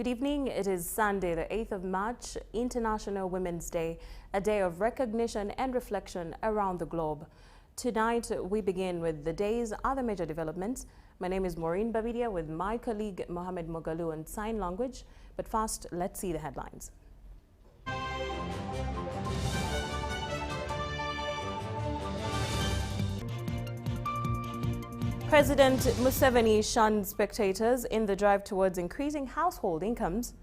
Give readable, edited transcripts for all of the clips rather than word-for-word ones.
Good evening. It is Sunday, the 8th of March, International Women's Day, a day of recognition and reflection around the globe. Tonight, we begin with the day's other major developments. My name is Moureen Babirye with my colleague Mohamed Mogalu on sign language. But first, let's see the headlines. President Museveni shunned spectators in the drive towards increasing household incomes.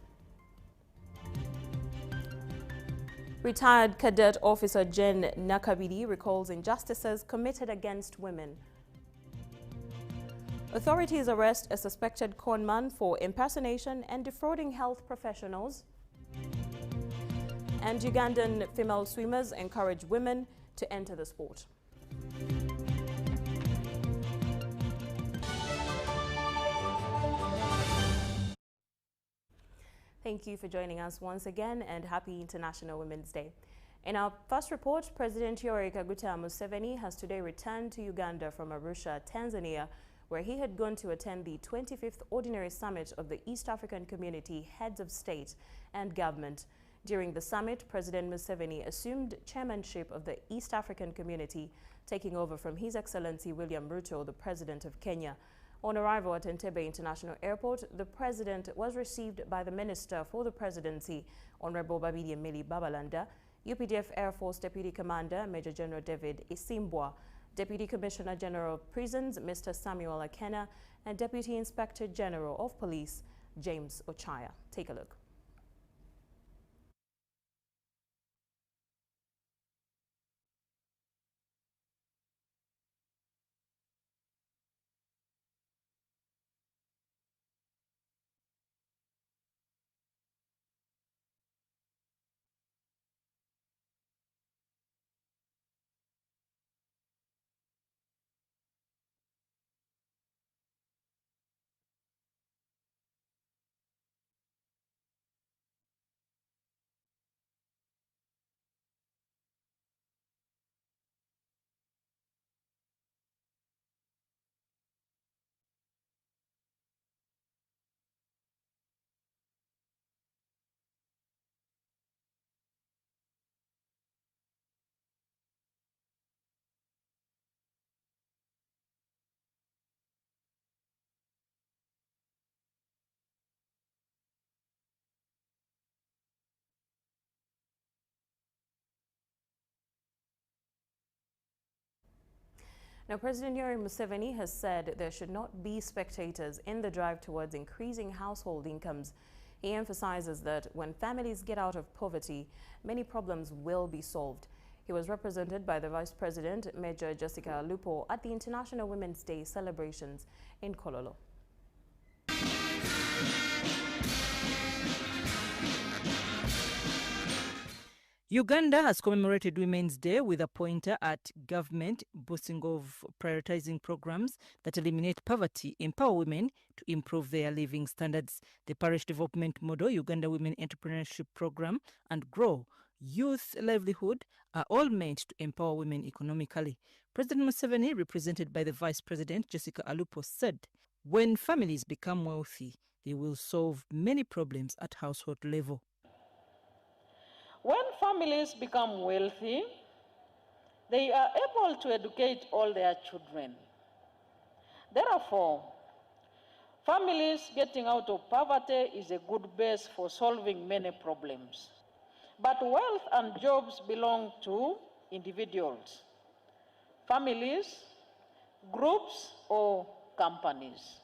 Retired Cadet Officer Jen Nakabidi recalls injustices committed against women. Authorities arrest a suspected conman for impersonation and defrauding health professionals. And Ugandan female swimmers encourage women to enter the sport. Thank you for joining us once again, and happy International Women's Day. In our first report, President Yoweri Kaguta Museveni has today returned to Uganda from Arusha, Tanzania, where he had gone to attend the 25th Ordinary Summit of the East African Community Heads of State and Government. During the summit, President Museveni assumed chairmanship of the East African Community, taking over from His Excellency William Ruto, the President of Kenya. On arrival at Entebbe International Airport, the President was received by the Minister for the Presidency, Honorable Babirye Mili Babalanda, UPDF Air Force Deputy Commander, Major General David Isimbwa, Deputy Commissioner General of Prisons, Mr. Samuel Akena, and Deputy Inspector General of Police, James Ochaya. Take a look. Now, President Yoweri Museveni has said there should not be spectators in the drive towards increasing household incomes. He emphasizes that when families get out of poverty, many problems will be solved. He was represented by the Vice President, Major Jessica Alupo, at the International Women's Day celebrations in Kololo. Uganda has commemorated Women's Day with a pointer at government boasting of prioritizing programs that eliminate poverty, empower women to improve their living standards. The Parish Development Model, Uganda Women Entrepreneurship Program, and Grow Youth Livelihood are all meant to empower women economically. President Museveni, represented by the Vice President Jessica Alupo, said, when families become wealthy, they will solve many problems at household level. When families become wealthy, they are able to educate all their children. Therefore, families getting out of poverty is a good base for solving many problems. But wealth and jobs belong to individuals, families, groups, or companies.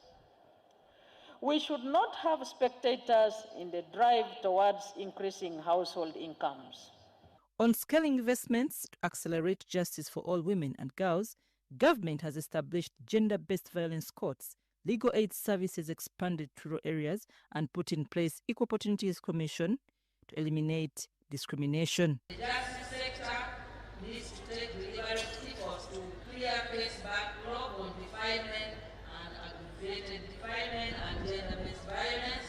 We should not have spectators in the drive towards increasing household incomes. On scaling investments to accelerate justice for all women and girls, government has established gender-based violence courts, legal aid services expanded to rural areas, and put in place Equal Opportunities Commission to eliminate discrimination. The justice sector needs to take deliberate efforts to clear case backlog on defilement and aggravated defilement and gender-based violence,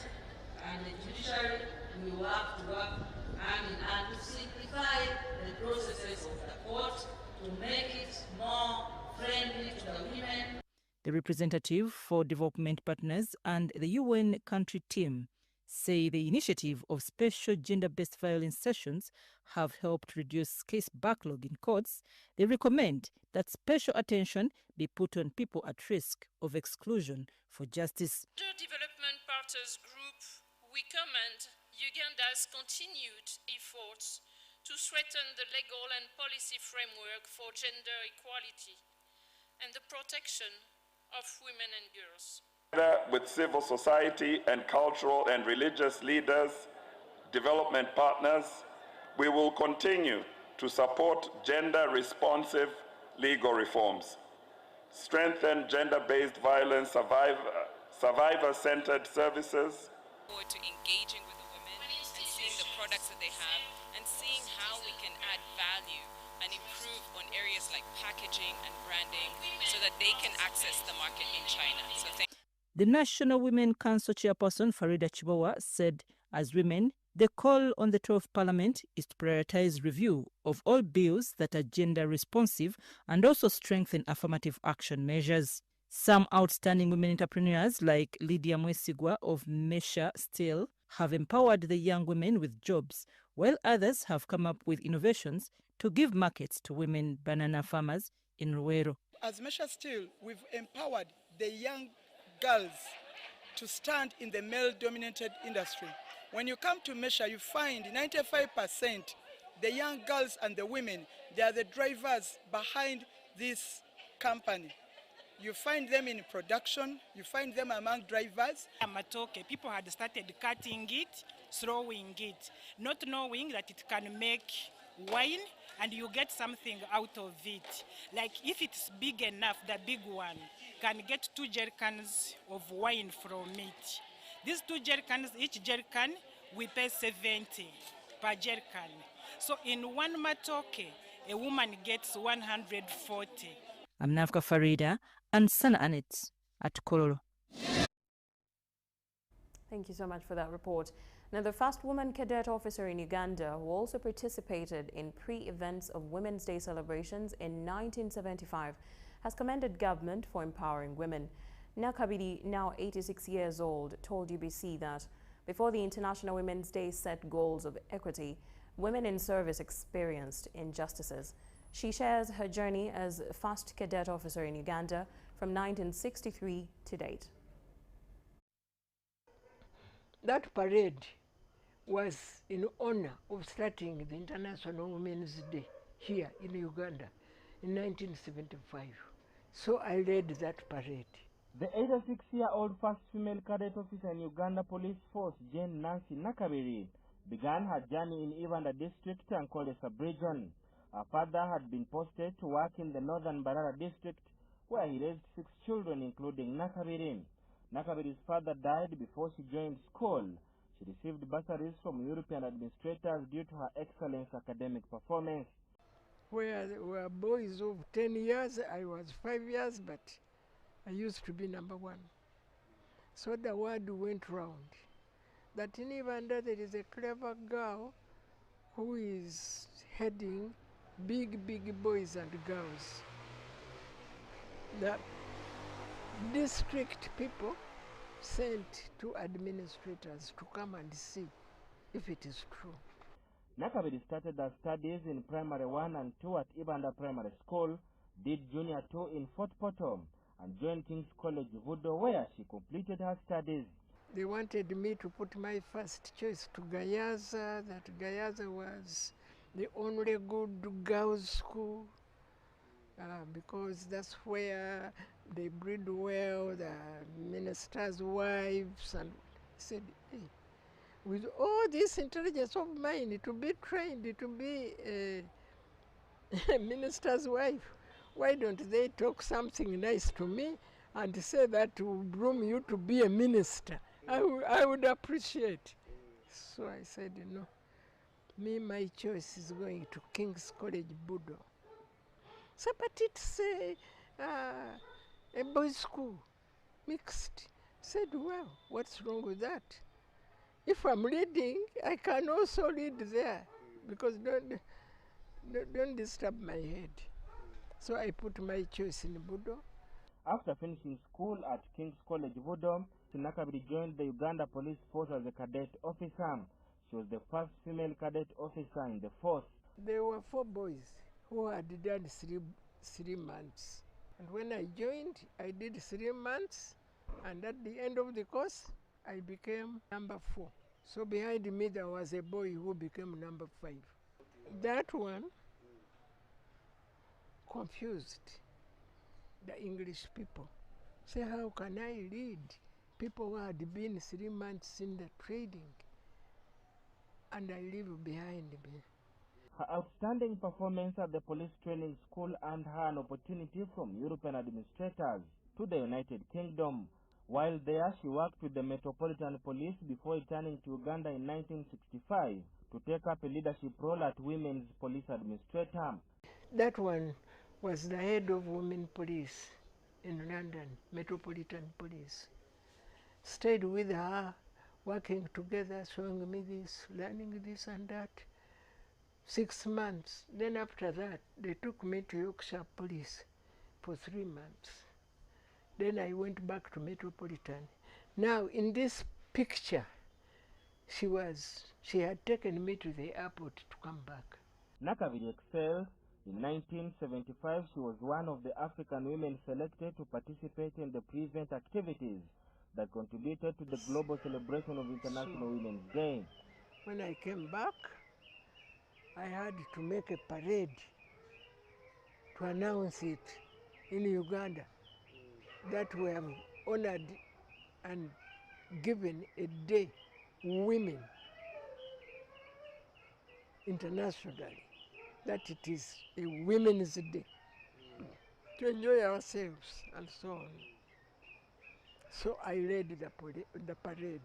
and the judiciary will have to work hand in hand to simplify the processes of the court to make it more friendly to the women. The representative for development partners and the UN country team say the initiative of special gender-based violence sessions have helped reduce case backlog in courts. They recommend that special attention be put on people at risk of exclusion for justice. The Development Partners Group, we commend Uganda's continued efforts to strengthen the legal and policy framework for gender equality and the protection of women and girls. With civil society and cultural and religious leaders, development partners, we will continue to support gender-responsive legal reforms, strengthen gender-based violence survivor-centered services, forward to engaging with the women and seeing the products that they have and seeing how we can add value and improve on areas like packaging and branding so that they can access the market in China. So the National Women Council chairperson Farida Chibawa said, as women, the call on the 12th Parliament is to prioritize review of all bills that are gender responsive and also strengthen affirmative action measures. Some outstanding women entrepreneurs like Lydia Mwesigwa of Mesha Steel have empowered the young women with jobs, while others have come up with innovations to give markets to women banana farmers in Ruwero. As Mesha Steel, we've empowered the young girls to stand in the male-dominated industry. When you come to Mesha, you find 95% the young girls and the women, they are the drivers behind this company. You find them in production, you find them among drivers. Matoke, people had started cutting it, throwing it, not knowing that it can make wine and you get something out of it. Like if it's big enough, the big one can get 2 jerrycans of wine from it. These 2 jerrycans, each jerrycan, we pay 70 per jerrycan. So in one matoke, a woman gets 140. I'm Nafka Farida and Sana Anet at Kololo. Thank you so much for that report. Now, the first woman cadet officer in Uganda, who also participated in pre-events of Women's Day celebrations in 1975, has commended government for empowering women. Nakabiri, now 86 years old, told UBC that before the International Women's Day set goals of equity, women in service experienced injustices. She shares her journey as first cadet officer in Uganda from 1963 to date. That parade was in honor of starting the International Women's Day here in Uganda in 1975. So I led that parade. The 86-year-old first female cadet officer in Uganda Police Force, Jane Nancy Nakabiri, began her journey in Ibanda district and Kole sub-region. Her father had been posted to work in the northern Barara district, where he raised 6 children, including Nakabiri. Nakabiri's father died before she joined school. She received bursaries from European administrators due to her excellent academic performance. Where there were boys of 10 years, I was 5 years, but I used to be number 1. So the word went round that in Uganda there is a clever girl who is heading big boys and girls. The district people sent to administrators to come and see if it is true. Nakabiri started her studies in Primary 1 and 2 at Ibanda Primary School, did Junior 2 in Fort Potom, and joined King's College Vudo, where she completed her studies. They wanted me to put my first choice to Gayaza, that Gayaza was the only good girls' school, because that's where they breed well, the ministers' wives, and I said, hey, with all this intelligence of mine, to be trained to be a minister's wife, why don't they talk something nice to me and say that will groom you to be a minister? I would appreciate. So I said, no, my choice is going to King's College Budo. So, but it's a boys' school, mixed. I said, well, what's wrong with that? If I'm reading, I can also read there, because don't disturb my head. So I put my choice in Budo. After finishing school at King's College Vudo, Nakabiri joined the Uganda Police Force as a cadet officer. She was the first female cadet officer in the force. There were 4 boys who had done 3 months. And when I joined, I did 3 months. And at the end of the course, I became number 4. So behind me, there was a boy who became number 5. That one confused the English people. Say, how can I lead people who had been 3 months in the trading and I leave behind me? Her outstanding performance at the police training school earned her an opportunity from European administrators to the United Kingdom. While there, she worked with the Metropolitan Police before returning to Uganda in 1965 to take up a leadership role at Women's Police Administrator. That one was the head of Women Police in London, Metropolitan Police. Stayed with her, working together, showing me this, learning this and that. 6 months. Then after that, they took me to Yorkshire Police for 3 months. Then I went back to Metropolitan. Now, in this picture, she had taken me to the airport to come back. Nakabiri excelled. In 1975, she was one of the African women selected to participate in the pre-event activities that contributed to the global celebration of International Women's Day. When I came back, I had to make a parade to announce it in Uganda that we have honored and given a day, women, internationally, that it is a Women's Day, to enjoy ourselves and so on. So I led the parade.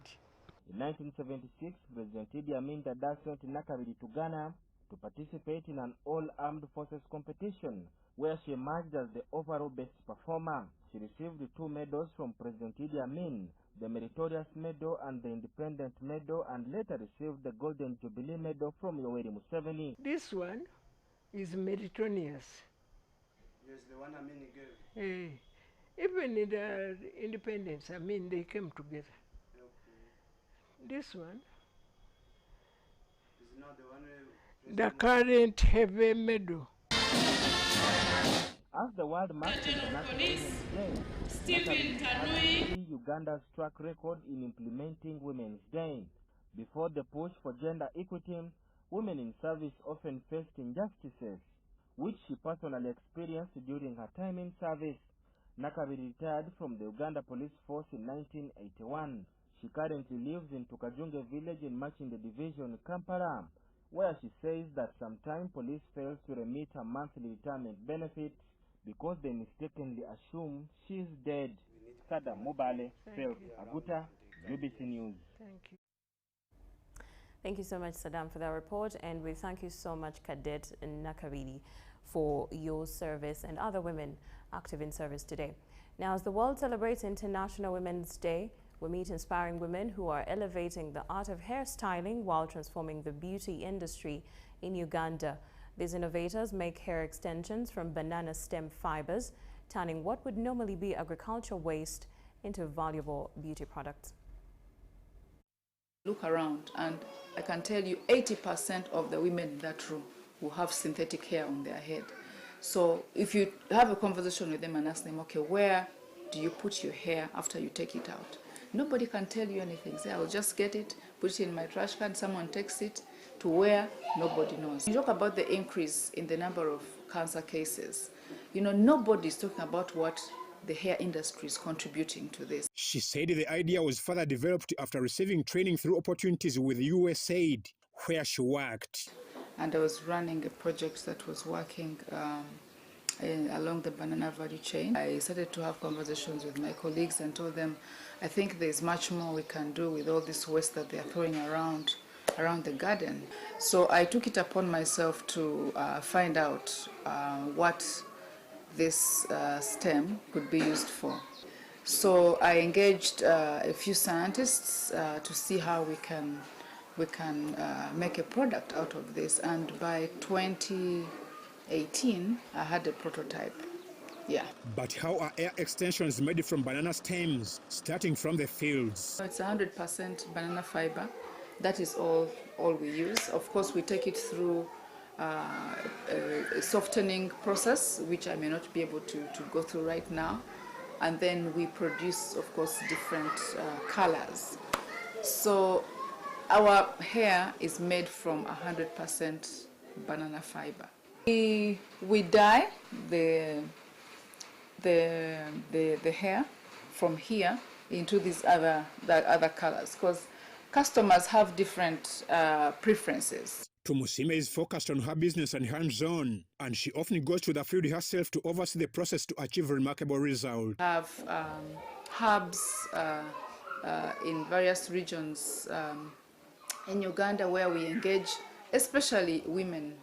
In 1976, President Idi Amin Dada sent Nakabiri to Ghana to participate in an all-armed forces competition where she emerged as the overall best performer. She received 2 medals from President Idi Amin, the Meritorious Medal and the Independent Medal, and later received the Golden Jubilee Medal from Yoweri Museveni. This one is meritorious. Yes, the one Amin gave. Even in the independence, they came together. Okay. This one is not the one the current heavy medal. As the world marks International Women's Day, Stephen Tanui, Uganda's track record in implementing Women's Day. Before the push for gender equity, women in service often faced injustices, which she personally experienced during her time in service. Nakabiri retired from the Uganda Police Force in 1981. She currently lives in Tukajunge village in Machinda Division, Kampala, where she says that sometimes police fails to remit her monthly retirement benefits because they mistakenly assume she is dead. Sada Mubale, Phil Aguta, UBC News. Thank you. Thank you so much, Saddam, for that report, and we thank you so much, Cadet Nakabiri, for your service and other women active in service today. Now, as the world celebrates International Women's Day, we meet inspiring women who are elevating the art of hairstyling while transforming the beauty industry in Uganda. These innovators make hair extensions from banana stem fibers, turning what would normally be agricultural waste into valuable beauty products. Look around and I can tell you 80% of the women in that room will have synthetic hair on their head. So if you have a conversation with them and ask them, okay, where do you put your hair after you take it out? Nobody can tell you anything. Say, I'll just get it, put it in my trash can, someone takes it to where, nobody knows. You talk about the increase in the number of cancer cases. You know, nobody's talking about what the hair industry is contributing to this. She said the idea was further developed after receiving training through opportunities with USAID, where she worked. And I was running a project that was working along the banana value chain. I started to have conversations with my colleagues and told them, I think there's much more we can do with all this waste that they're throwing around the garden. So I took it upon myself to find out what this stem could be used for. So I engaged a few scientists to see how we can make a product out of this, and by 2018 I had a prototype Yeah. But how are hair extensions made from banana stems, starting from the fields? It's 100% banana fiber. That is all we use. Of course, we take it through a softening process, which I may not be able to go through right now. And then we produce, of course, different colors. So our hair is made from 100% banana fiber. We dye the hair from here into these other colors because customers have different preferences. Tumusime is focused on her business and hands-on, and she often goes to the field herself to oversee the process to achieve remarkable results. We have hubs in various regions in Uganda where we engage, especially women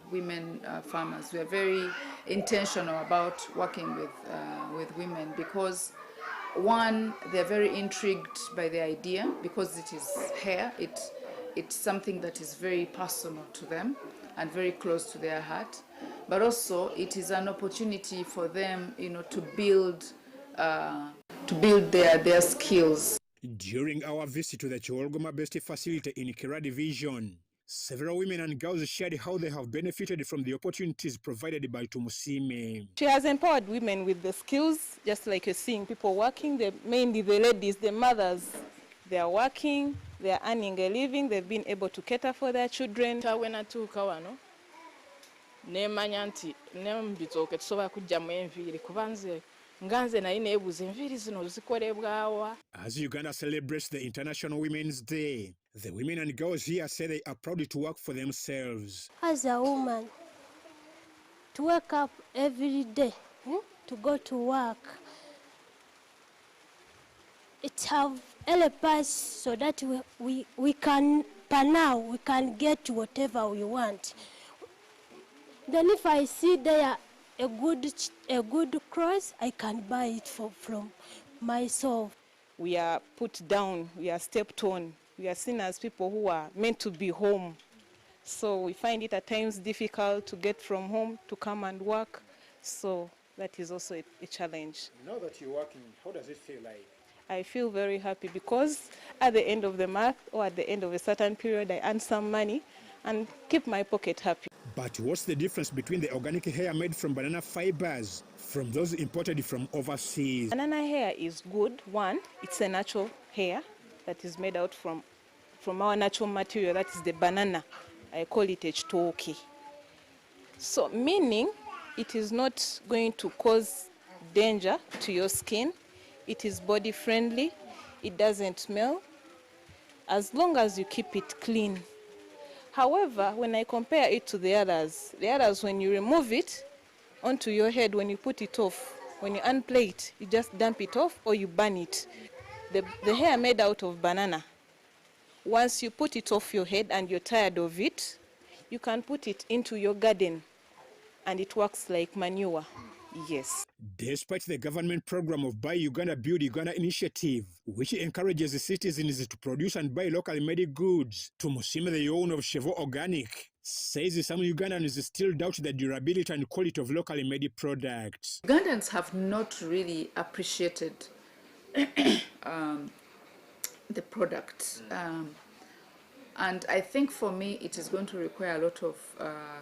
farmers. We are very intentional about working with women because, one, they're very intrigued by the idea because it is hair. It's something that is very personal to them and very close to their heart. But also, it is an opportunity for them, to build their skills. During our visit to the Chiwolgoma Besti facility in Kira Division, several women and girls shared how they have benefited from the opportunities provided by Tumusime. She has empowered women with the skills, just like you're seeing people working, mainly the ladies, the mothers. They are working, they are earning a living, they've been able to cater for their children. As Uganda celebrates the International Women's Day, the women and girls here say they are proud to work for themselves. As a woman, to wake up every day, to go to work, it have helped us so that we can, per now, we can get whatever we want. Then if I see there a good cross, I can buy it from myself. We are put down, we are stepped on. We are seen as people who are meant to be home. So we find it at times difficult to get from home to come and work. So that is also a challenge. Now that you're working, how does it feel like? I feel very happy because at the end of the month or at the end of a certain period, I earn some money and keep my pocket happy. But what's the difference between the organic hair made from banana fibers from those imported from overseas? Banana hair is good. One, it's a natural hair that is made out from our natural material, that is the banana. I call it a chitoke. So meaning it is not going to cause danger to your skin. It is body friendly. It doesn't smell as long as you keep it clean. However, when I compare it to the others, when you remove it onto your head, when you put it off, when you unplait it, you just dump it off or you burn it. The hair made out of banana, once you put it off your head and you're tired of it, you can put it into your garden and it works like manure. Yes. Despite the government program of Buy Uganda, Build Uganda initiative, which encourages the citizens to produce and buy locally made goods, Tumusime, the owner of Chevo Organic, says some Ugandans still doubt the durability and quality of locally made products. Ugandans have not really appreciated the product. And I think for me, it is going to require a lot of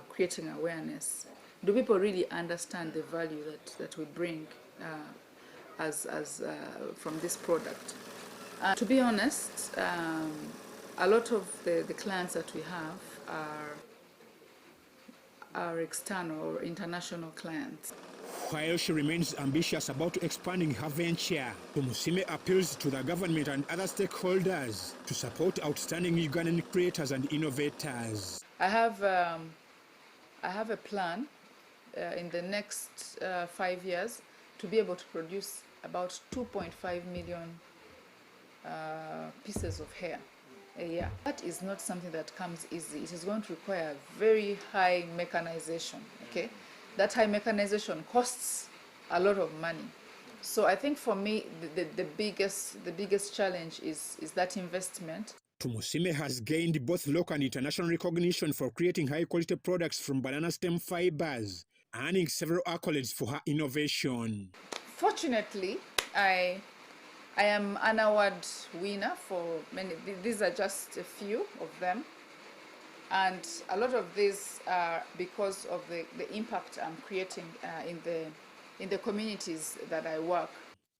creating awareness. Do people really understand the value that we bring from this product? To be honest, a lot of the clients that we have are external or international clients. While she remains ambitious about expanding her venture, Tumusime appeals to the government and other stakeholders to support outstanding Ugandan creators and innovators. I have a plan in the next 5 years to be able to produce about 2.5 million pieces of hair a year. That is not something that comes easy. It is going to require very high mechanization, okay? That high mechanization costs a lot of money. So I think for me, the biggest challenge is that investment. Tumusime has gained both local and international recognition for creating high-quality products from banana stem fibers earning several accolades for her innovation. Fortunately, I am an award winner for many. These are just a few of them. And a lot of these are because of the impact I'm creating in the communities that I work.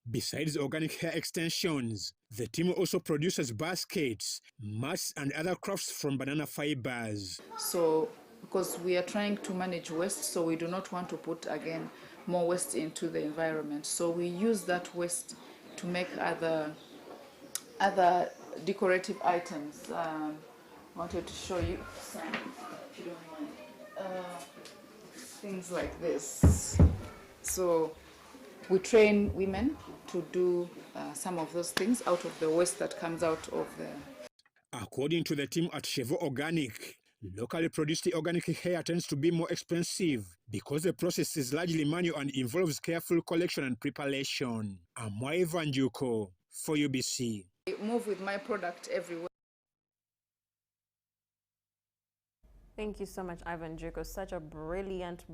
Besides organic hair extensions, the team also produces baskets, mats, and other crafts from banana fibers. So, because we are trying to manage waste, so we do not want to put, again, more waste into the environment. So we use that waste to make other decorative items. I wanted to show you some, if you don't mind. Things like this. So we train women to do some of those things out of the waste that comes out of the... According to the team at Chevo Organic, locally produced organic hair tends to be more expensive because the process is largely manual and involves careful collection and preparation. I'm Ivan Juko for UBC. I move with my product everywhere. Thank you so much, Ivan Juko. Such a brilliant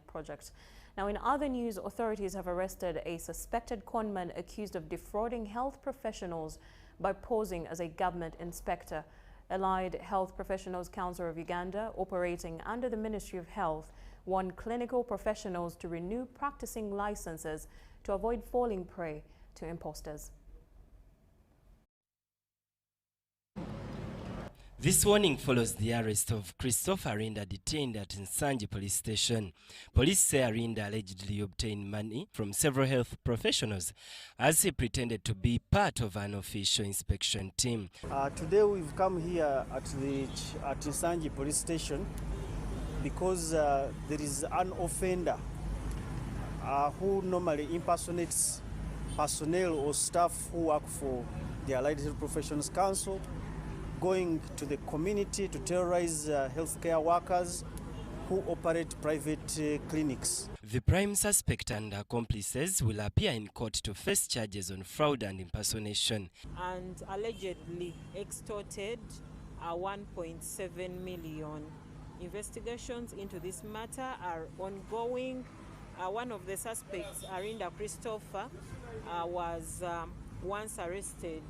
project. Now, in other news, authorities have arrested a suspected conman accused of defrauding health professionals by posing as a government inspector. Allied Health Professionals Council of Uganda, operating under the Ministry of Health, warned clinical professionals to renew practicing licenses to avoid falling prey to imposters. This warning follows the arrest of Christopher Arinda, detained at Nsangi police station. Police say Arinda allegedly obtained money from several health professionals as he pretended to be part of an official inspection team. Today we've come here at Nsangi police station because there is an offender who normally impersonates personnel or staff who work for the Allied Health Professionals Council, going to the community to terrorize healthcare workers who operate private clinics. The prime suspect and accomplices will appear in court to face charges on fraud and impersonation. And allegedly extorted 1.7 million. Investigations into this matter are ongoing. One of the suspects, Arinda Christopher, was once arrested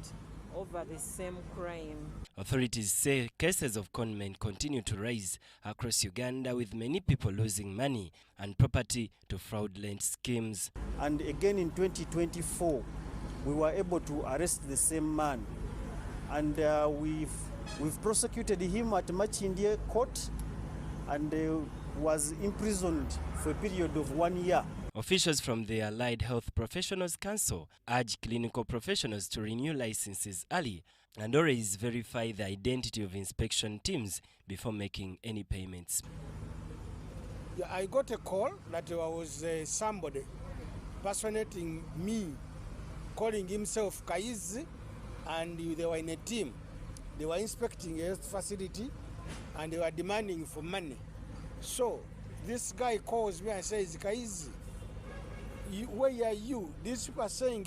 over the same crime. Authorities say cases of conmen continue to rise across Uganda, with many people losing money and property to fraudulent schemes. And again in 2024, we were able to arrest the same man, and we've prosecuted him at Machindie Court, and was imprisoned for a period of 1 year. Officials from the Allied Health Professionals Council urge clinical professionals to renew licenses early and always verify the identity of inspection teams before making any payments. Yeah, I got a call that there was somebody personating me, calling himself Kaizi, and they were in a team. They were inspecting a health facility and they were demanding for money. So this guy calls me and says, Kaizi, where are you? These people are saying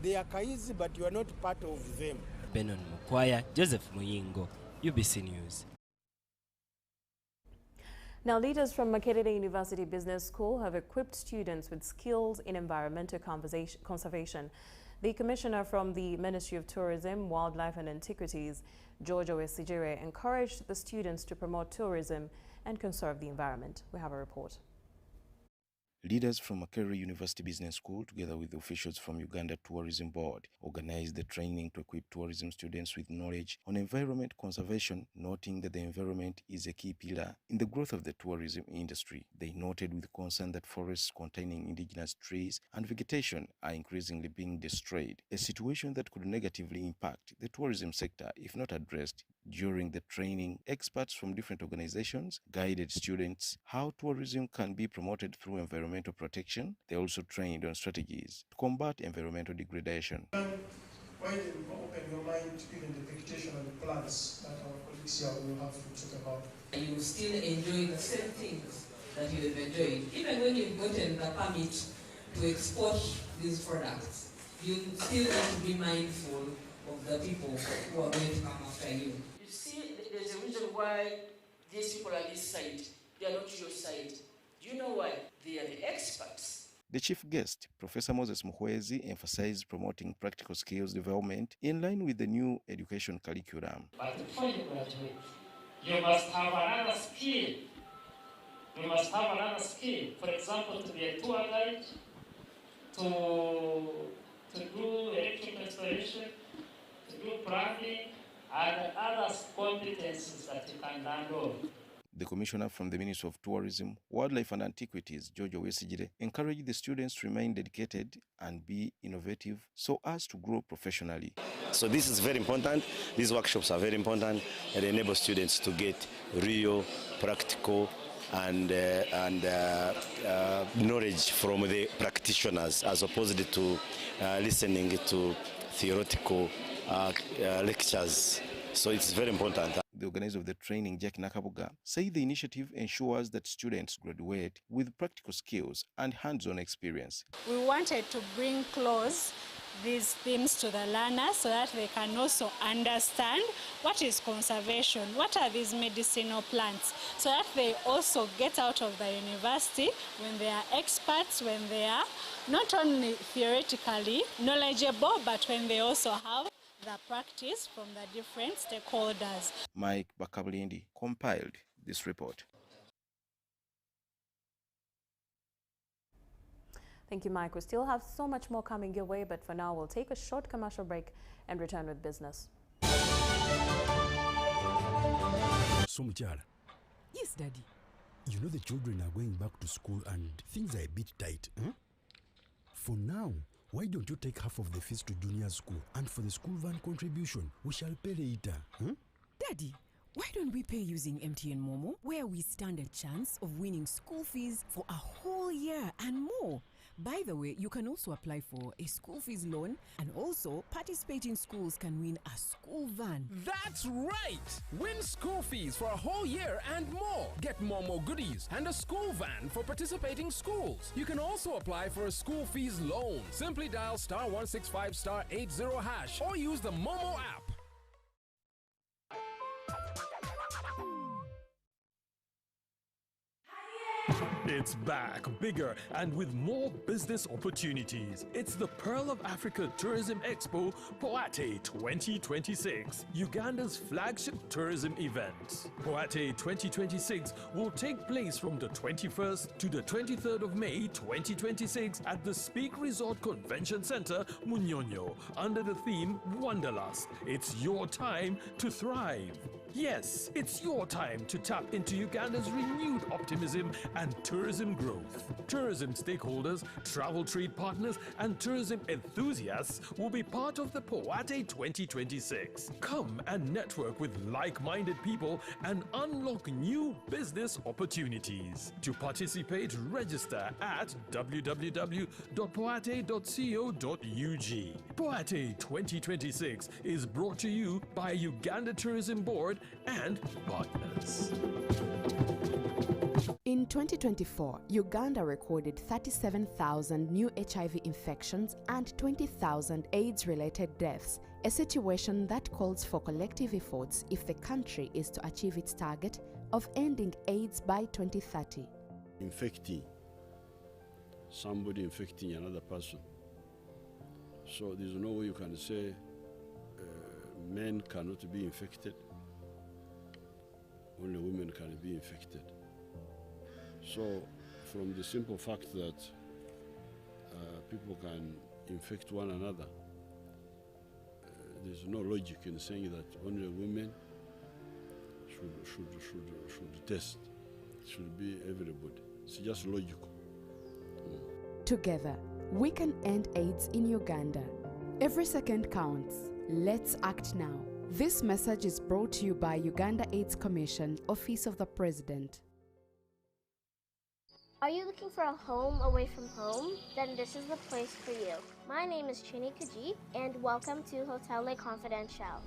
they are Kaizi, but you are not part of them. Benon Mukwaya, Joseph Muyingo, UBC News. Now, leaders from Makerere University Business School have equipped students with skills in environmental conservation. The commissioner from the Ministry of Tourism, Wildlife and Antiquities, George Owesijire, encouraged the students to promote tourism and conserve the environment. We have a report. Leaders from Makerere University Business School, together with officials from Uganda Tourism Board, organized the training to equip tourism students with knowledge on environment conservation, noting that the environment is a key pillar in the growth of the tourism industry. They noted with concern that forests containing indigenous trees and vegetation are increasingly being destroyed, a situation that could negatively impact the tourism sector if not addressed. During the training, experts from different organizations guided students how tourism can be promoted through environmental protection. They also trained on strategies to combat environmental degradation. Why did you open your mind to even the vegetation and the plants that our colleagues here will have to talk about? You still enjoy the same things that you have enjoyed. Even when you've gotten the permit to export these products, you still need to be mindful of the people who are going to come after you. You see, there's a reason why these people are this side. They are not your side. Do you know why? They are the experts. The chief guest, Professor Moses Muhwezi, emphasized promoting practical skills development in line with the new education curriculum. But before you graduate, you must have another skill. You must have another skill. For example, to be a tour guide, to do electrical installation, to do plumbing, and other competencies that you can learn on. The commissioner from the Ministry of Tourism, Wildlife and Antiquities, Jojo Wesigire, encouraged the students to remain dedicated and be innovative so as to grow professionally. So this is very important. These workshops are very important and enable students to get real, practical, and knowledge from the practitioners as opposed to listening to theoretical lectures. So it's very important. The organizer of the training, Jack Nakabuga, said the initiative ensures that students graduate with practical skills and hands-on experience. We wanted to bring close these themes to the learners so that they can also understand what is conservation, what are these medicinal plants, so that they also get out of the university when they are experts, when they are not only theoretically knowledgeable, but when they also have the practice from the different stakeholders. Mike Bakabulindi compiled this report. Thank you, Mike. We still have so much more coming your way, but for now, we'll take a short commercial break and return with business. So, Muchala. Yes, Daddy. You know the children are going back to school and things are a bit tight, huh? For now, why don't you take half of the fees to junior school, and for the school van contribution, we shall pay later, huh? Daddy, why don't we pay using MTN Momo, where we stand a chance of winning school fees for a whole year and more? By the way, you can also apply for a school fees loan, and also participating schools can win a school van. That's right! Win school fees for a whole year and more. Get Momo goodies and a school van for participating schools. You can also apply for a school fees loan. Simply dial *165 *80# or use the Momo app. It's back, bigger, and with more business opportunities. It's the Pearl of Africa Tourism Expo, Poate 2026, Uganda's flagship tourism event. Poate 2026 will take place from the 21st to the 23rd of May 2026 at the Speak Resort Convention Center, Munyonyo, under the theme Wanderlust. It's your time to thrive. Yes, it's your time to tap into Uganda's renewed optimism and tourism growth. Tourism stakeholders, travel trade partners, and tourism enthusiasts will be part of the Poate 2026. Come and network with like-minded people and unlock new business opportunities. To participate, register at www.poate.co.ug. Poate 2026 is brought to you by Uganda Tourism Board and partners. In 2024, Uganda recorded 37,000 new HIV infections and 20,000 AIDS-related deaths, a situation that calls for collective efforts if the country is to achieve its target of ending AIDS by 2030. Infecting somebody, infecting another person. So there's no way you can say men cannot be infected, only women can be infected. So from the simple fact that people can infect one another, there's no logic in saying that only women should test. It should be everybody. It's just logical. Together, we can end AIDS in Uganda. Every second counts. Let's act now. This message is brought to you by Uganda AIDS Commission, Office of the President. Are you looking for a home away from home? Then this is the place for you. My name is Chini Kaji, and welcome to Hotel Le Confidential.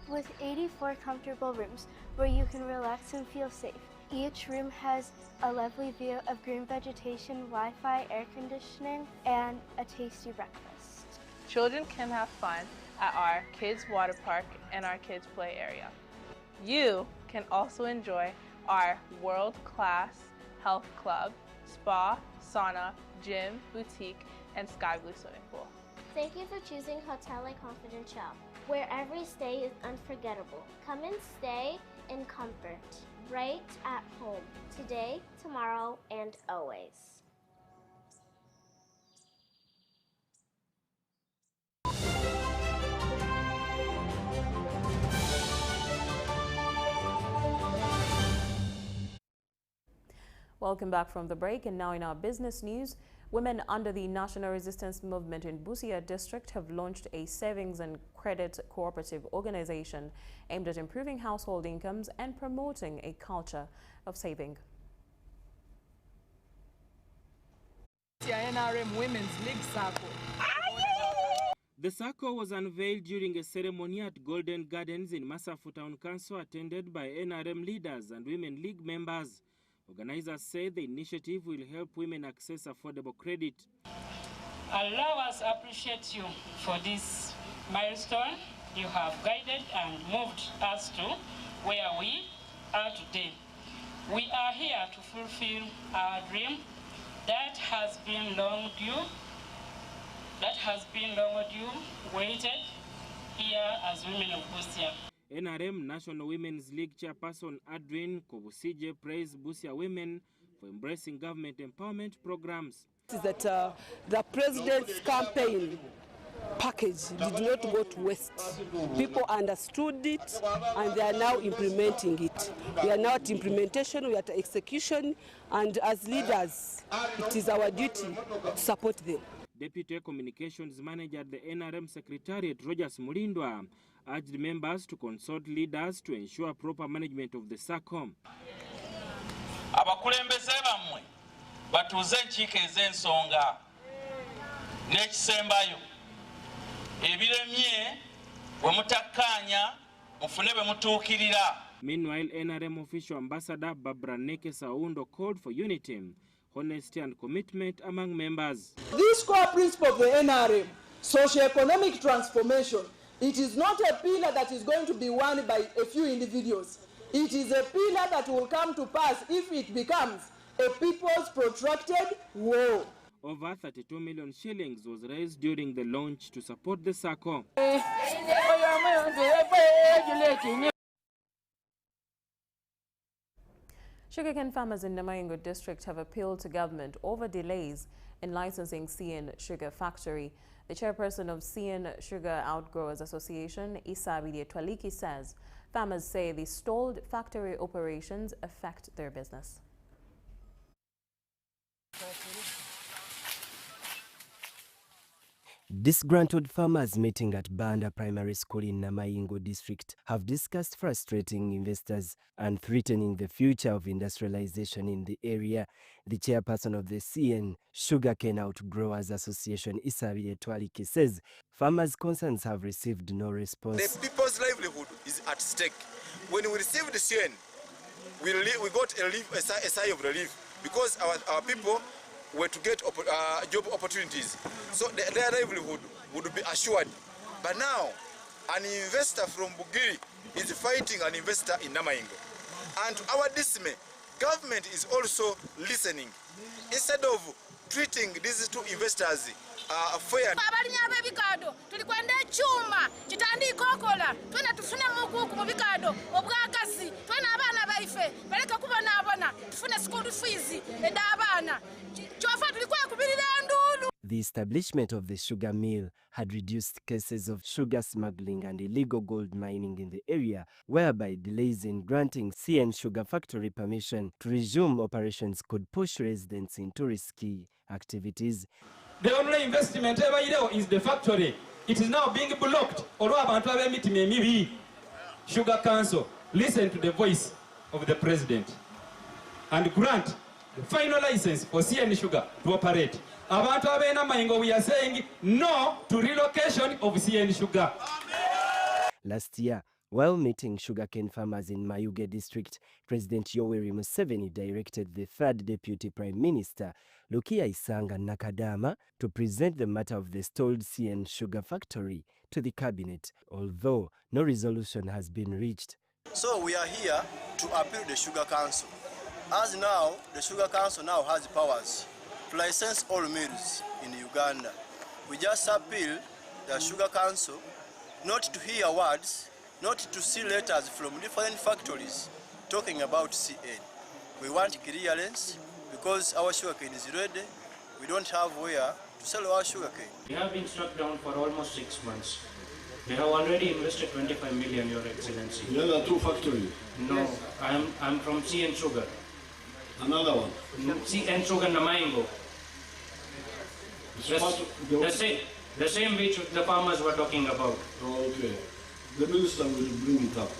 With 84 comfortable rooms where you can relax and feel safe. Each room has a lovely view of green vegetation, Wi-Fi, air conditioning, and a tasty breakfast. Children can have fun at our kids' water park and our kids' play area. You can also enjoy our world-class health club, spa, sauna, gym, boutique, and sky blue swimming pool. Thank you for choosing Hotel Confidential, where every stay is unforgettable. Come and stay in comfort, right at home, today, tomorrow, and always. Welcome back from the break, and now in our business news, women under the National Resistance Movement in Busia District have launched a savings and credit cooperative organization aimed at improving household incomes and promoting a culture of saving. NRM Women's League Circle. The circle was unveiled during a ceremony at Golden Gardens in Masafu Town Council, attended by NRM leaders and Women League members. Organizers say the initiative will help women access affordable credit. Allow us to appreciate you for this milestone. You have guided and moved us to where we are today. We are here to fulfill our dream that has been long due, waited here as women of Busia. NRM National Women's League Chairperson Adrian Kobusije praised Busia women for embracing government empowerment programs. Is that the president's campaign package did not go to waste. People understood it and they are now implementing it. We are now at implementation, we are at execution, and as leaders, it is our duty to support them. Deputy Communications Manager at the NRM Secretariat, Rogers Mulindwa, urged members to consult leaders to ensure proper management of the SACCOM. Abakulembeze bammwe batuuze enkiiko ez'ensonga n'ekisembayo ebiremye bwe mutakkaanya mufune bwe mutuukirira. Meanwhile, NRM official ambassador Barbara Neke Saundo called for unity, honesty and commitment among members. This core principle of the NRM, socio-economic transformation, it is not a pillar that is going to be won by a few individuals. It is a pillar that will come to pass if it becomes a people's protracted war. Over 32 million shillings was raised during the launch to support the SACCO. Sugarcane farmers in Namaingo district have appealed to government over delays in licensing CN Sugar Factory. The chairperson of CN Sugar Outgrowers Association, Isabide Twaliki, says farmers say the stalled factory operations affect their business. Disgruntled farmers meeting at Banda Primary School in Namaingo district have discussed frustrating investors and threatening the future of industrialization in the area. The chairperson of the CN Sugarcane Outgrowers Association, Isabide Twaliki, says farmers' concerns have received no response. The people's livelihood is at stake. When we received the CN, we got a sigh of relief because our people were to get job opportunities, so their livelihood would be assured. But now, an investor from Bugiri is fighting an investor in Namaingo. And to our dismay, government is also listening. Instead of treating these two investors fair. The establishment of the sugar mill had reduced cases of sugar smuggling and illegal gold mining in the area, whereby delays in granting CN Sugar Factory permission to resume operations could push residents into risky activities. The only investment ever is the factory. It is now being blocked. Sugar Council, listen to the voice of the President and grant the final license for CN Sugar to operate. Abantu abena Maingo, we are saying no to relocation of CN Sugar. Last year, while meeting sugarcane farmers in Mayuge district, President Yoweri Museveni directed the third Deputy Prime Minister, Lukia Isanga Nakadama, to present the matter of the stalled CN Sugar Factory to the Cabinet, although no resolution has been reached. So we are here to appeal the Sugar Council As now, the Sugar Council now has powers to license all mills in Uganda. We just appeal the Sugar Council not to hear words, not to see letters from different factories talking about CN. We want clearance because our sugarcane is ready. We don't have where to sell our sugarcane. We have been struck down for almost 6 months. We have already invested 25 million, Your Excellency. The other two factories? No, yes. I'm from CN Sugar. Another one? CN Sugar Namaingo. The same which the farmers were talking about. Oh, okay. The minister will bring it up.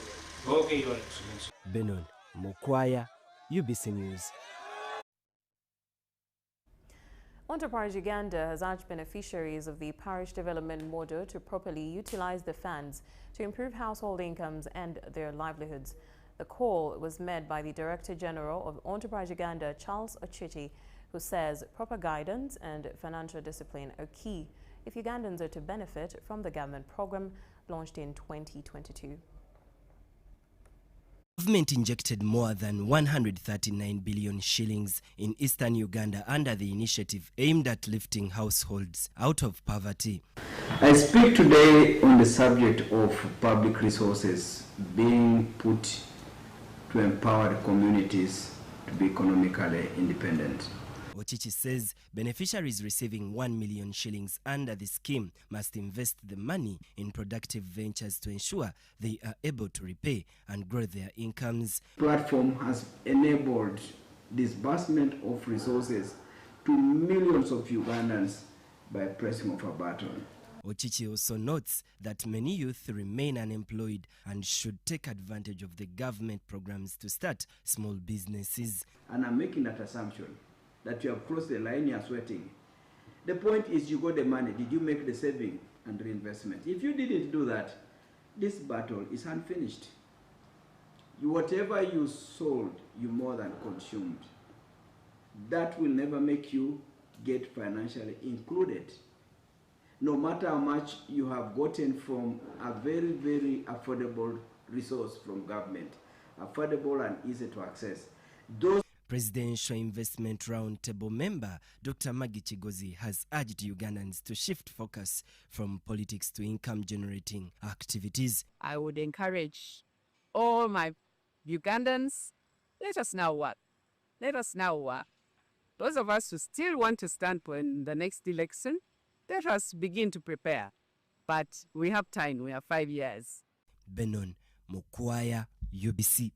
Okay, Your Excellency. Benon Mukwaya, UBC News. Enterprise Uganda has urged beneficiaries of the parish development model to properly utilize the funds to improve household incomes and their livelihoods. The call was made by the Director General of Enterprise Uganda, Charles Ochiti, who says proper guidance and financial discipline are key if Ugandans are to benefit from the government program launched in 2022. Government injected more than 139 billion shillings in eastern Uganda under the initiative aimed at lifting households out of poverty. I speak today on the subject of public resources being put to empower communities to be economically independent. Ochichi says beneficiaries receiving 1 million shillings under the scheme must invest the money in productive ventures to ensure they are able to repay and grow their incomes. The platform has enabled disbursement of resources to millions of Ugandans by pressing of a button. Ochichi also notes that many youth remain unemployed and should take advantage of the government programs to start small businesses. And I'm making that assumption that you have crossed the line, you are sweating. The point is you got the money. Did you make the saving and reinvestment? If you didn't do that, this battle is unfinished. Whatever you sold, you more than consumed. That will never make you get financially included. No matter how much you have gotten from a very, very affordable resource from government, affordable and easy to access. Those Presidential Investment Roundtable member Dr. Maggie Chigozi has urged Ugandans to shift focus from politics to income-generating activities. I would encourage all my Ugandans, let us now work. Let us now work. Those of us who still want to stand for the next election, let us begin to prepare. But we have time. We have 5 years. Benon Mukwaya, UBC.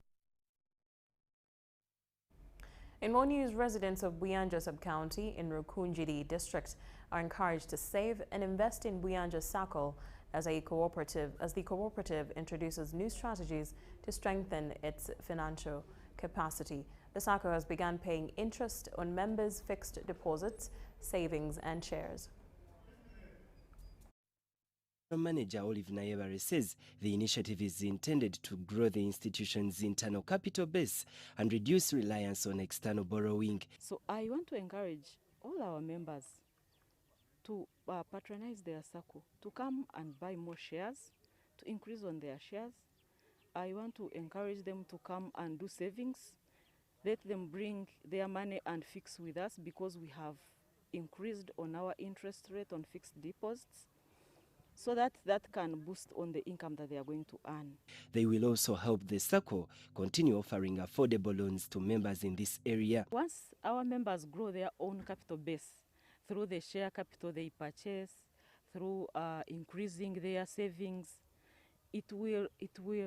In more news, residents of Buyanja sub-county in Rukunjiri district are encouraged to save and invest in Buyanja Sacco as the cooperative introduces new strategies to strengthen its financial capacity. The Sacco has begun paying interest on members' fixed deposits, savings and shares. Manager Olive Nayebare says the initiative is intended to grow the institution's internal capital base and reduce reliance on external borrowing. So I want to encourage all our members to patronize their SACCO, to come and buy more shares, to increase on their shares. I want to encourage them to come and do savings. Let them bring their money and fix with us because we have increased on our interest rate on fixed deposits, so that can boost on the income that they are going to earn. They will also help the SACCO continue offering affordable loans to members in this area. Once our members grow their own capital base through the share capital they purchase, through increasing their savings, it will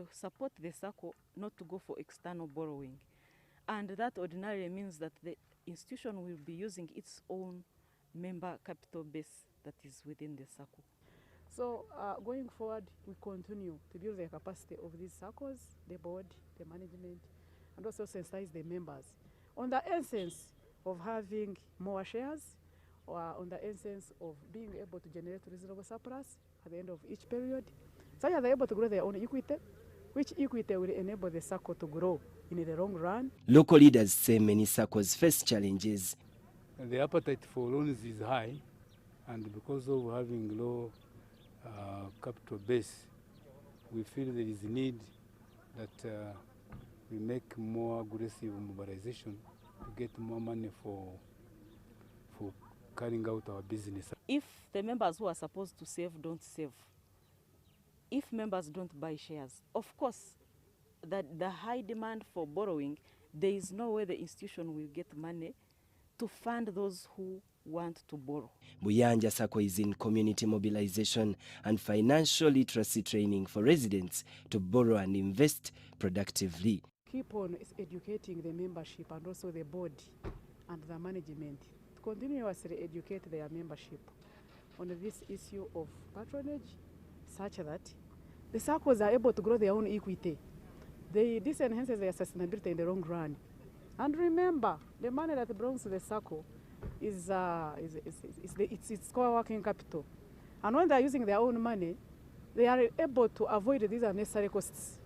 support the SACCO not to go for external borrowing. And that ordinarily means that the institution will be using its own member capital base that is within the SACCO. So going forward, we continue to build the capacity of these SACCOs, the board, the management, and also sensitize the members on the essence of having more shares, or on the essence of being able to generate reasonable surplus at the end of each period, so that they're able to grow their own equity, which equity will enable the SACCO to grow in the long run. Local leaders say many SACCOs face challenges. The appetite for loans is high, and because of having low capital base, we feel there is a need that we make more aggressive mobilization to get more money for carrying out our business. If the members who are supposed to save don't save, if members don't buy shares, of course, the high demand for borrowing, there is no way the institution will get money to fund those who want to borrow. Buyanja Sacco is in community mobilization and financial literacy training for residents to borrow and invest productively. Keep on educating the membership and also the board and the management to continuously educate their membership on this issue of patronage, such that the SACCOs are able to grow their own equity. This enhances their sustainability in the long run. And remember, the money that belongs to the SACCO is its core working capital. And when they're using their own money, they are able to avoid these unnecessary costs,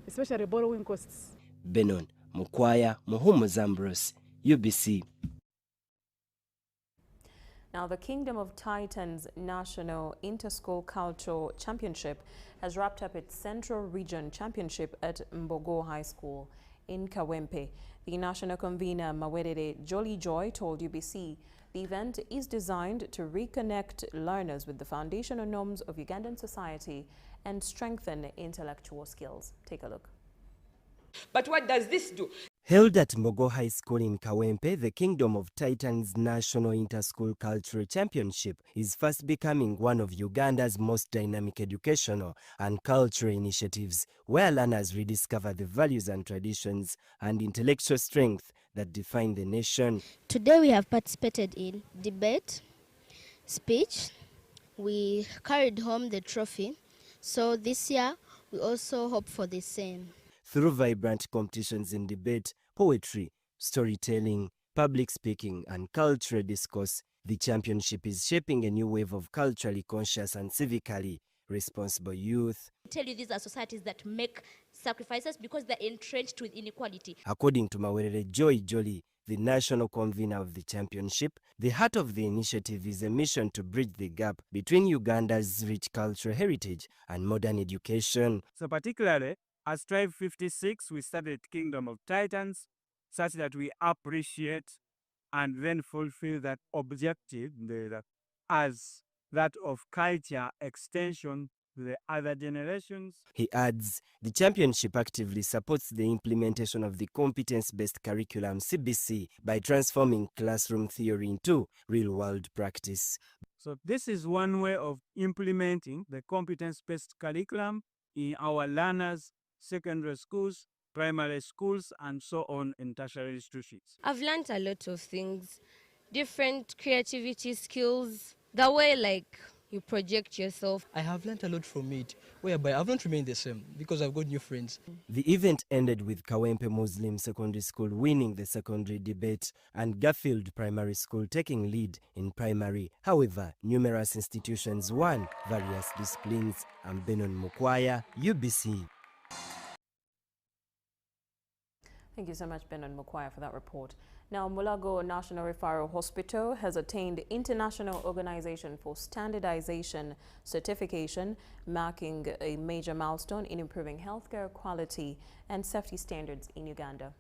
especially borrowing costs. Benon Mukwaya, Muhumu Zambros, UBC. Now, the Kingdom of Titans National Inter-School Cultural Championship has wrapped up its Central Region Championship at Mbogo High School in Kawempe. The national convener, Mawerere Jolly Joy, told UBC the event is designed to reconnect learners with the foundational norms of Ugandan society and strengthen intellectual skills. Take a look. But what does this do? Held at Mbogo High School in Kawempe, the Kingdom of Titans National Inter-School Cultural Championship is fast becoming one of Uganda's most dynamic educational and cultural initiatives, where learners rediscover the values and traditions and intellectual strength that define the nation. Today we have participated in debate, speech. We carried home the trophy. So this year we also hope for the same. Through vibrant competitions in debate, poetry, storytelling, public speaking, and cultural discourse, the championship is shaping a new wave of culturally conscious and civically responsible youth. I tell you, these are societies that make sacrifices because they're entrenched with inequality. According to Mawerere Joy Jolly, the national convener of the championship, the heart of the initiative is a mission to bridge the gap between Uganda's rich cultural heritage and modern education. So particularly, as Tribe 56, we started Kingdom of Titans, such that we appreciate and then fulfill that objective as that of culture extension to the other generations. He adds, the championship actively supports the implementation of the competence-based curriculum CBC by transforming classroom theory into real-world practice. So this is one way of implementing the competence-based curriculum in our learners, secondary schools, primary schools, and so on in tertiary institutions. I've learned a lot of things, different creativity skills, the way you project yourself. I have learned a lot from it, whereby I've not remained the same because I've got new friends. The event ended with Kawempe Muslim Secondary School winning the secondary debate and Garfield Primary School taking lead in primary. However, numerous institutions won various disciplines. I'm Benon Mukwaya, UBC. Thank you so much, Benon Mukwaya, for that report. Now, Mulago National Referral Hospital has attained International Organization for Standardization certification, marking a major milestone in improving healthcare quality and safety standards in Uganda.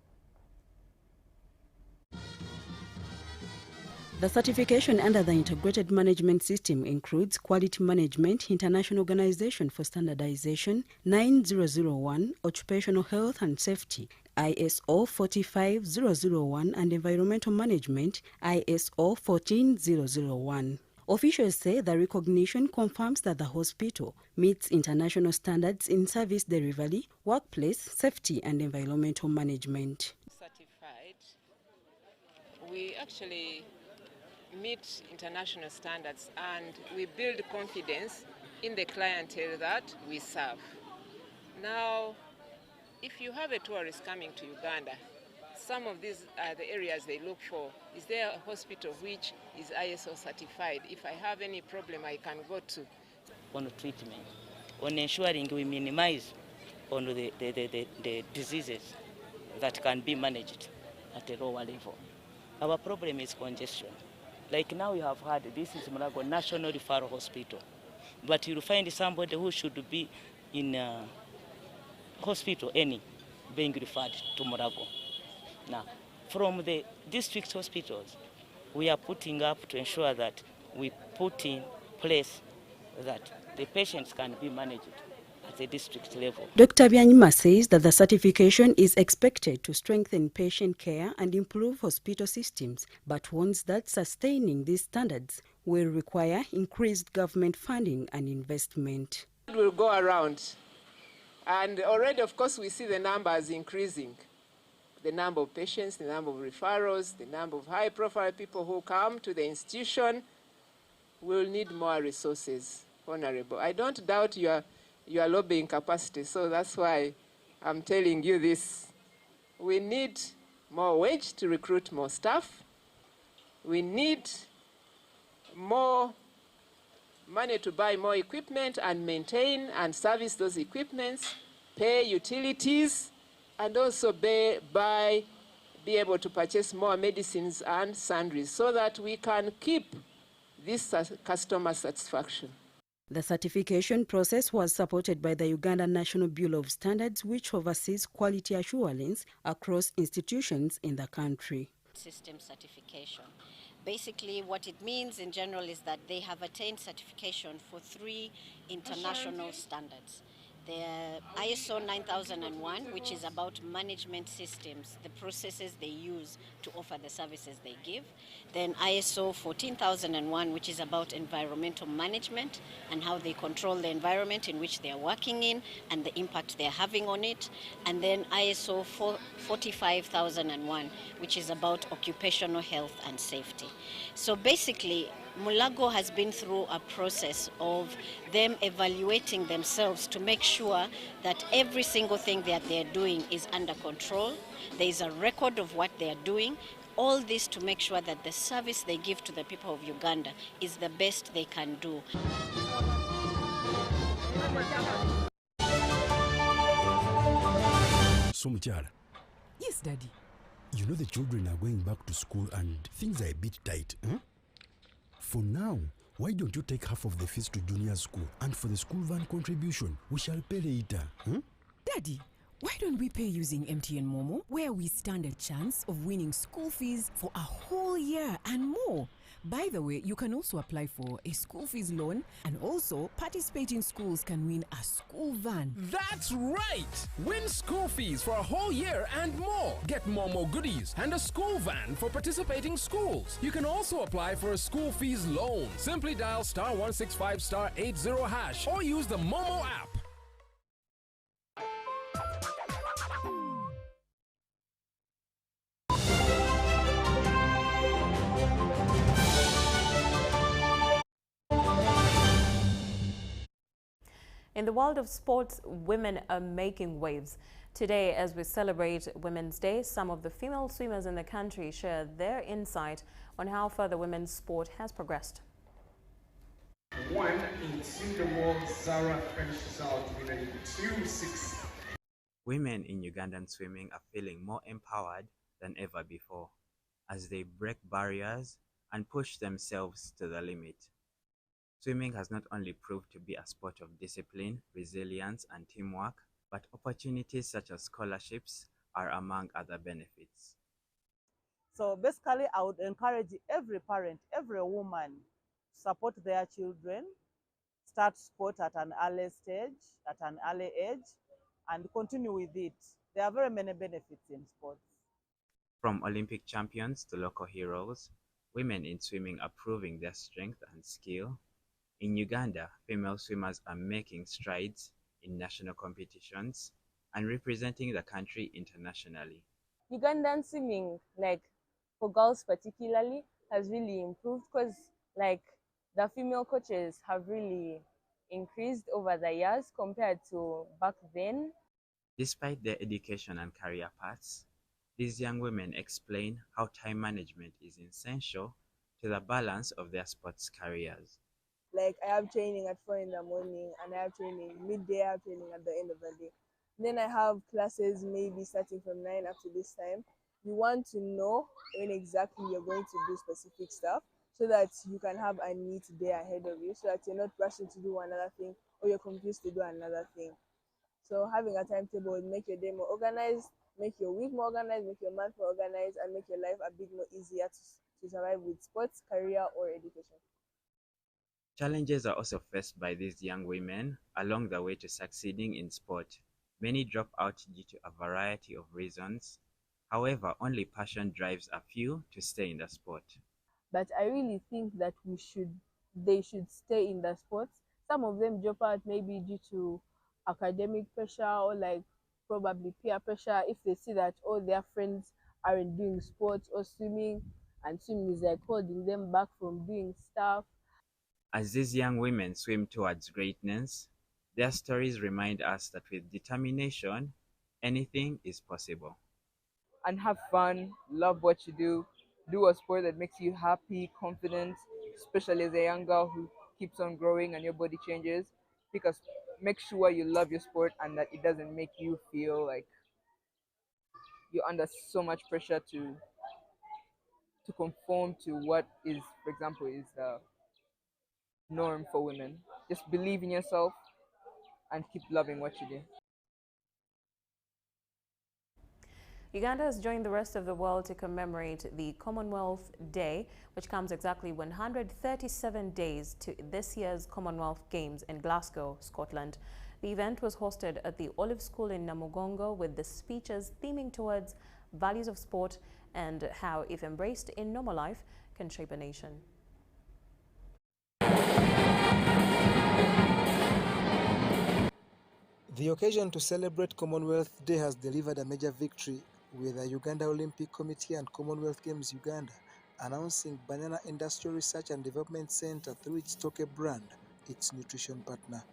The certification under the Integrated Management System includes Quality Management, International Organization for Standardization, 9001, Occupational Health and Safety, ISO 45001, and Environmental Management, ISO 14001. Officials say the recognition confirms that the hospital meets international standards in service delivery, workplace safety, and environmental management. Certified, we actually meet international standards and we build confidence in the clientele that we serve. Now, if you have a tourist coming to Uganda, some of these are the areas they look for. Is there a hospital which is ISO certified? If I have any problem, I can go to. On treatment, on ensuring we minimize on the diseases that can be managed at a lower level. Our problem is congestion. Like now you have heard, this is Mulago National Referral Hospital. But you'll find somebody who should be in a hospital, any, being referred to Morago. Now, from the district hospitals, we are putting up to ensure that we put in place that the patients can be managed at the district level. Dr. Byanyima says that the certification is expected to strengthen patient care and improve hospital systems, but warns that sustaining these standards will require increased government funding and investment. It will go around, and already, of course, we see the numbers increasing. The number of patients, the number of referrals, the number of high-profile people who come to the institution will need more resources, Honorable. I don't doubt your lobbying capacity, so that's why I'm telling you this. We need more wage to recruit more staff. We need more money to buy more equipment and maintain and service those equipments, pay utilities, and also be able to purchase more medicines and sundries so that we can keep this customer satisfaction. The certification process was supported by the Uganda National Bureau of Standards, which oversees quality assurance across institutions in the country. System certification. Basically, what it means in general is that they have attained certification for 3 international standards. The ISO 9001, which is about management systems, the processes they use to offer the services they give. Then ISO 14001, which is about environmental management and how they control the environment in which they are working in and the impact they're having on it. And then ISO 45001, which is about occupational health and safety. So basically, Mulago has been through a process of them evaluating themselves to make sure that every single thing that they're doing is under control. There is a record of what they're doing. All this to make sure that the service they give to the people of Uganda is the best they can do. So, Muchara. Yes, Daddy. You know the children are going back to school and things are a bit tight. Huh? For now, why don't you take half of the fees to junior school, and for the school van contribution, we shall pay later. Huh? Daddy, why don't we pay using MTN Momo, where we stand a chance of winning school fees for a whole year and more? By the way, you can also apply for a school fees loan, and also participating schools can win a school van. That's right! Win school fees for a whole year and more. Get more goodies and a school van for participating schools. You can also apply for a school fees loan. Simply dial *165*80# or use the Momo app. In the world of sports, women are making waves. Today, as we celebrate Women's Day, some of the female swimmers in the country share their insight on how further women's sport has progressed. One in Singapore, Zara finishes out with a 2-6. Women in Ugandan swimming are feeling more empowered than ever before as they break barriers and push themselves to the limit. Swimming has not only proved to be a sport of discipline, resilience, and teamwork, but opportunities such as scholarships are among other benefits. So basically, I would encourage every parent, every woman, to support their children, start sport at an early stage, at an early age, and continue with it. There are very many benefits in sports. From Olympic champions to local heroes, women in swimming are proving their strength and skill. In Uganda, female swimmers are making strides in national competitions and representing the country internationally. Ugandan swimming, like for girls particularly, has really improved because like the female coaches have really increased over the years compared to back then. Despite their education and career paths, these young women explain how time management is essential to the balance of their sports careers. Like I have training at 4 in the morning, and I have training midday, I have training at the end of the day. Then I have classes maybe starting from 9 up to this time. You want to know when exactly you're going to do specific stuff so that you can have a neat day ahead of you, so that you're not rushing to do another thing or you're confused to do another thing. So having a timetable would make your day more organized, make your week more organized, make your month more organized, and make your life a bit more easier to survive with sports, career, or education. Challenges are also faced by these young women along the way to succeeding in sport. Many drop out due to a variety of reasons. However, only passion drives a few to stay in the sport. But I really think that they should stay in the sports. Some of them drop out maybe due to academic pressure or like probably peer pressure if they see that all their friends aren't doing sports or swimming, and swimming is like holding them back from doing stuff. As these young women swim towards greatness, their stories remind us that with determination, anything is possible. And have fun, love what you do a sport that makes you happy, confident, especially as a young girl who keeps on growing and your body changes. Because make sure you love your sport and that it doesn't make you feel like you're under so much pressure to conform to what is, for example, is the norm for women. Just believe in yourself and keep loving what you do. Uganda has joined the rest of the world to commemorate the Commonwealth Day, which comes exactly 137 days to this year's Commonwealth Games in Glasgow, Scotland. The event was hosted at the Olive School in Namugongo, with the speeches theming towards values of sport and how, if embraced in normal life, can shape a nation. The occasion to celebrate Commonwealth Day has delivered a major victory, with the Uganda Olympic Committee and Commonwealth Games Uganda announcing Banana Industrial Research and Development Center through its Toke brand, its nutrition partner.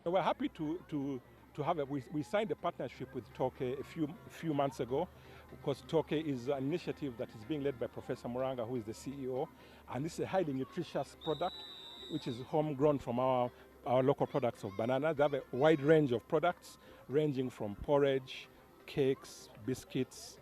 We're happy to have we signed a partnership with Toke a few months ago, because Toke is an initiative that is being led by Professor Muranga, who is the CEO, and this is a highly nutritious product which is homegrown from our local products of banana. They have a wide range of products ranging from porridge, cakes, biscuits,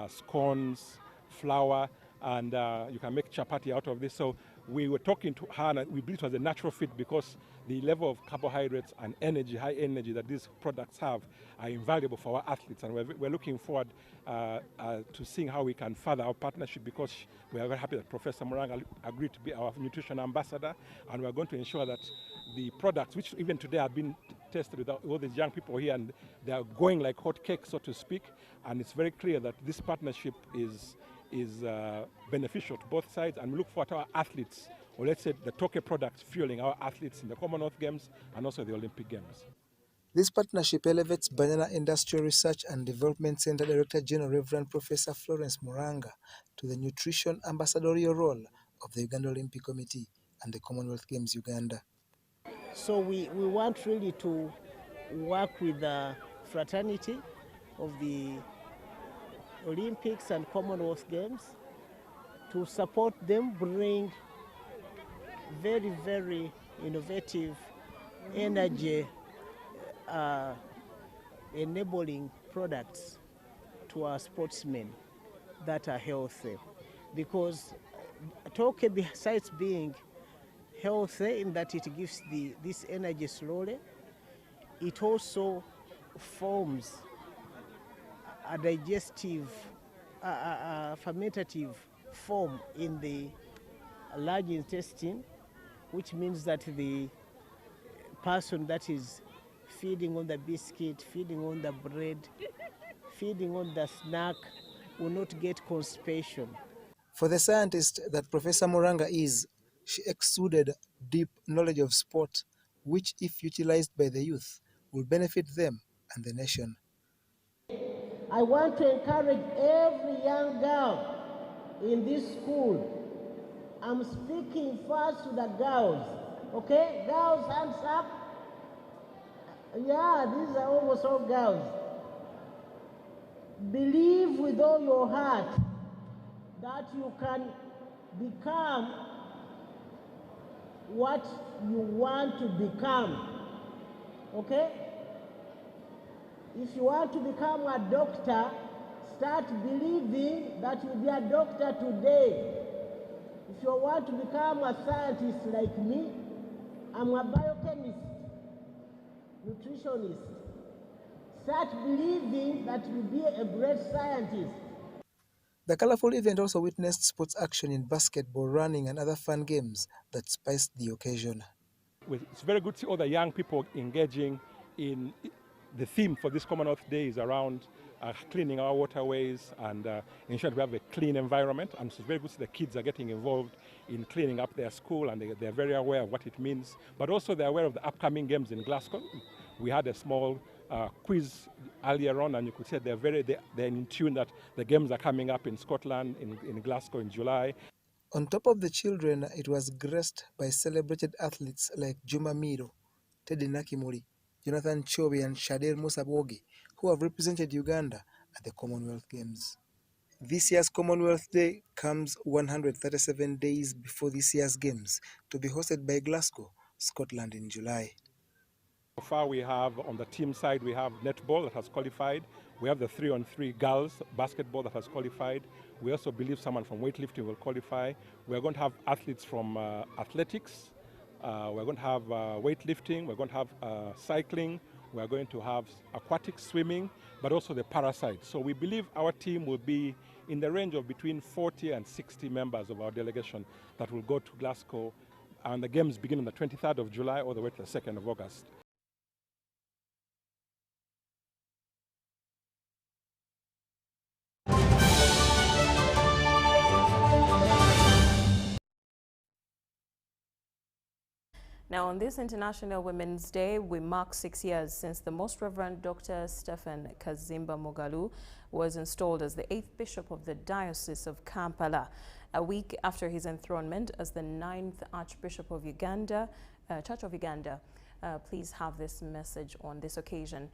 scones, flour, and you can make chapati out of this. So we were talking to her, and we believe it was a natural fit because the level of carbohydrates and energy, high energy that these products have, are invaluable for our athletes. And we're looking forward to seeing how we can further our partnership, because we are very happy that Professor Muranga agreed to be our nutrition ambassador, and we're going to ensure that the products, which even today have been tested with all these young people here, and they are going like hot cakes, so to speak, and it's very clear that this partnership is beneficial to both sides, and we look forward to our athletes, or let's say the Toke products, fueling our athletes in the Commonwealth Games and also the Olympic Games. This partnership elevates Banana Industrial Research and Development Center Director General Reverend Professor Florence Muranga to the nutrition ambassadorial role of the Uganda Olympic Committee and the Commonwealth Games Uganda. So we want really to work with the fraternity of the Olympics and Commonwealth Games to support them, bring very, very innovative energy enabling products to our sportsmen that are healthy. Because Toke, besides being healthy in that it gives this energy slowly, it also forms a digestive, fermentative form in the large intestine, which means that the person that is feeding on the biscuit, feeding on the bread, feeding on the snack will not get constipation. For the scientist that Professor Muranga is, she exuded deep knowledge of sport, which, if utilized by the youth, will benefit them and the nation. I want to encourage every young girl in this school. I'm speaking first to the girls, okay? Girls, hands up. Yeah, these are almost all girls. Believe with all your heart that you can become what you want to become, okay? If you want to become a doctor, start believing that you'll be a doctor today. If you want to become a scientist like me, I'm a biochemist, nutritionist. start believing that you'll be a great scientist. The colorful event also witnessed sports action in basketball, running, and other fun games that spiced the occasion. It's very good to see all the young people engaging in the theme for this Commonwealth Day is around cleaning our waterways and ensuring we have a clean environment. And it's very good to see the kids are getting involved in cleaning up their school, and they're very aware of what it means. But also they're aware of the upcoming games in Glasgow. We had a small quiz earlier on, and you could say they're in tune that the games are coming up in Scotland, in Glasgow in July. On top of the children, it was graced by celebrated athletes like Juma Miro, Teddy Nakimori, Jonathan Chobe, and Shadel Musabogi, who have represented Uganda at the Commonwealth Games. This year's Commonwealth Day comes 137 days before this year's Games, to be hosted by Glasgow, Scotland in July. So far we have, on the team side, we have netball that has qualified. We have the 3-on-3 girls basketball that has qualified. We also believe someone from weightlifting will qualify. We're going to have athletes from athletics. We're going to have weightlifting. We're going to have cycling. We're going to have aquatic swimming, but also the parasite. So we believe our team will be in the range of between 40 and 60 members of our delegation that will go to Glasgow. And the games begin on the 23rd of July all the way to the 2nd of August. Now, on this International Women's Day, we mark 6 years since the Most Reverend Dr. Stephen Kazimba Mugalu was installed as the 8th Bishop of the Diocese of Kampala, a week after his enthronement as the 9th Archbishop of Uganda, Church of Uganda. Please have this message on this occasion.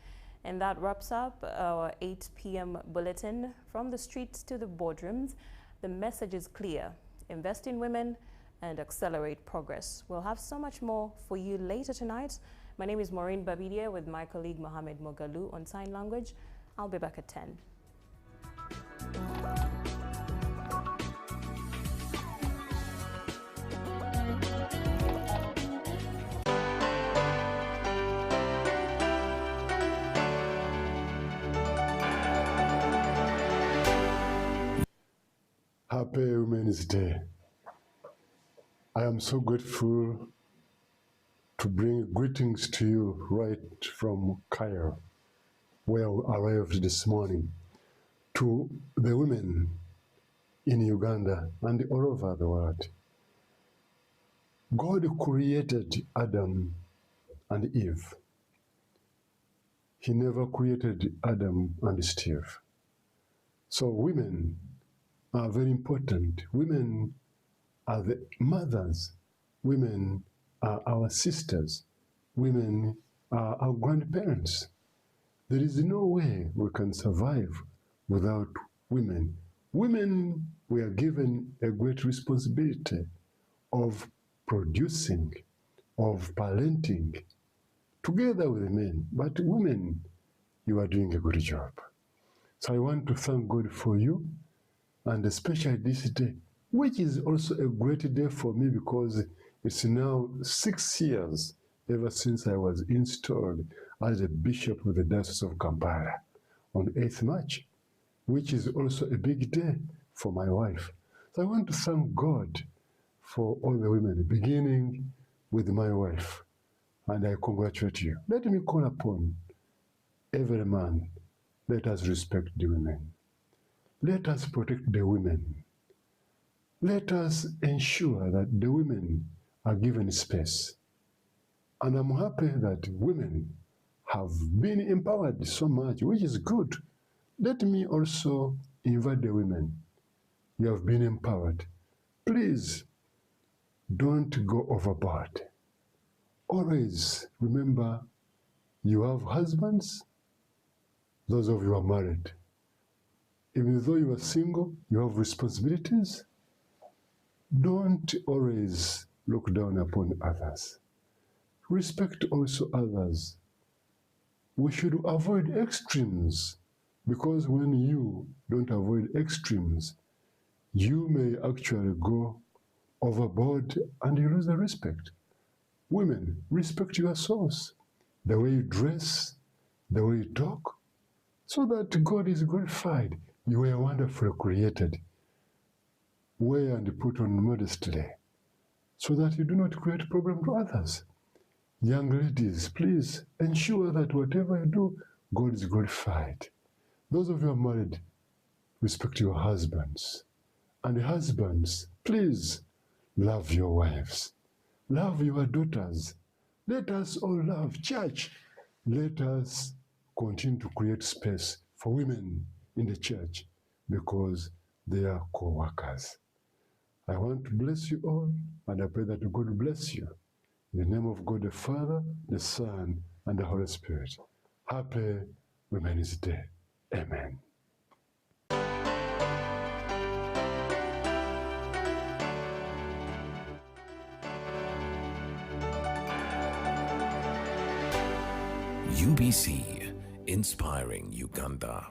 And that wraps up our 8 p.m. bulletin. From the streets to the boardrooms, the message is clear: invest in women and accelerate progress. We'll have so much more for you later tonight. My name is Moureen Babirye with my colleague Mohamed Mogalu on sign language. I'll be back at 10. Happy Women's Day. I am so grateful to bring greetings to you right from Cairo, where we arrived this morning, to the women in Uganda and all over the world. God created Adam and Eve. He never created Adam and Steve. So women are very important. Women are the mothers. Women are our sisters. Women are our grandparents. There is no way we can survive without women. Women were given a great responsibility of producing, of parenting, together with the men. But women, you are doing a good job. So I want to thank God for you, and especially this day, which is also a great day for me because it's now 6 years ever since I was installed as a bishop of the Diocese of Kampala on 8th March, which is also a big day for my wife. So I want to thank God for all the women, beginning with my wife, and I congratulate you. Let me call upon every man, let us respect the women. Let us protect the women. Let us ensure that the women are given space. And I'm happy that women have been empowered so much, which is good. Let me also invite the women. You have been empowered. Please don't go overboard. Always remember you have husbands, those of you are married. Even though you are single, you have responsibilities. Don't always look down upon others. Respect also others. We should avoid extremes, because when you don't avoid extremes, you may actually go overboard and you lose the respect. Women, respect yourselves. The way you dress, the way you talk, so that God is glorified. You were wonderfully created. Wear and put on modestly, so that you do not create problem to others. Young ladies, please ensure that whatever you do, God is glorified. Those of you who are married, respect your husbands. And husbands, please love your wives. Love your daughters. Let us all love. Church, let us continue to create space for women in the church because they are co-workers. I want to bless you all, and I pray that God bless you. In the name of God the Father, the Son, and the Holy Spirit. Happy Women's Day. Amen. UBC, inspiring Uganda.